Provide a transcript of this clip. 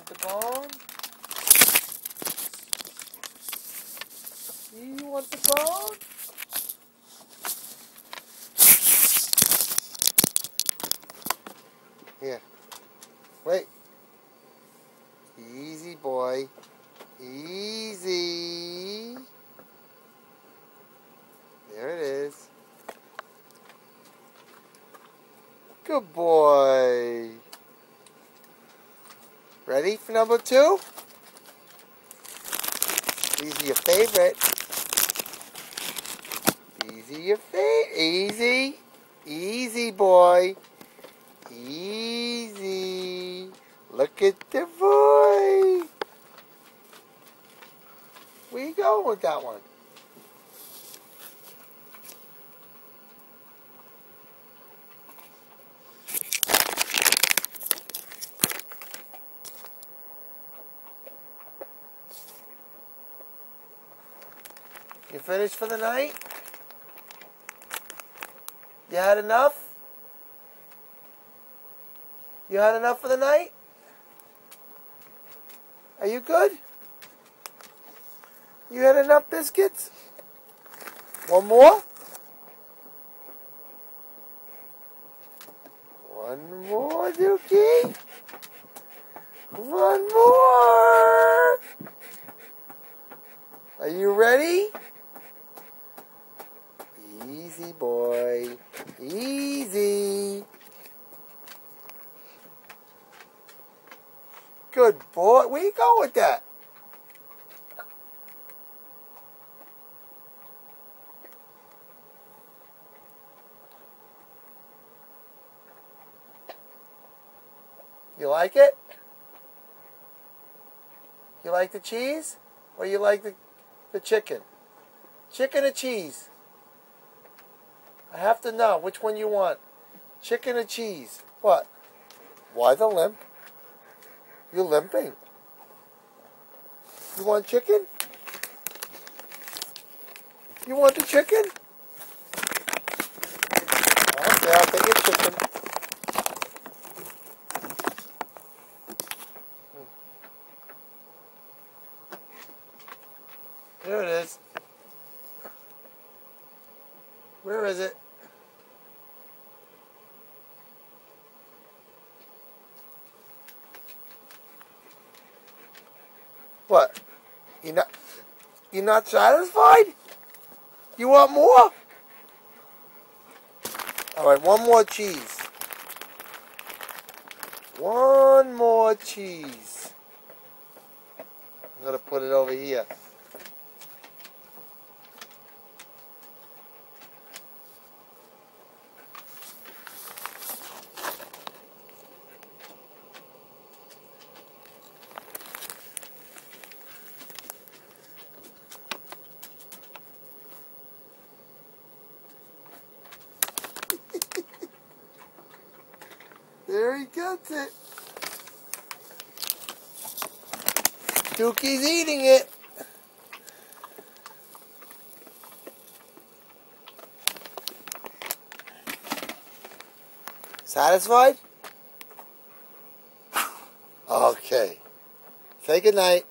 want the bone? You want the bone? Here. Wait. Easy, boy. Easy. There it is. Good boy. Ready for number 2? These are your favorite. Easy. Easy, boy. Easy. Look at the boy. Where you going with that one? You finished for the night? You had enough? You had enough for the night? Are you good? You had enough biscuits? One more? One more, Dookie? One more! Are you ready? Easy, boy. Easy. Good boy. Where you going with that? You like it? You like the cheese? Or you like the chicken? Chicken or cheese? I have to know which one you want. Chicken or cheese? What? Why the limp? You're limping. You want chicken? You want the chicken? Okay, I'll take your chicken. There it is. Where is it? What? You're not satisfied? You want more? All right, one more cheese. One more cheese. I'm going to put it over here. There he gets it. Dookie's eating it. Satisfied? Okay. Say goodnight.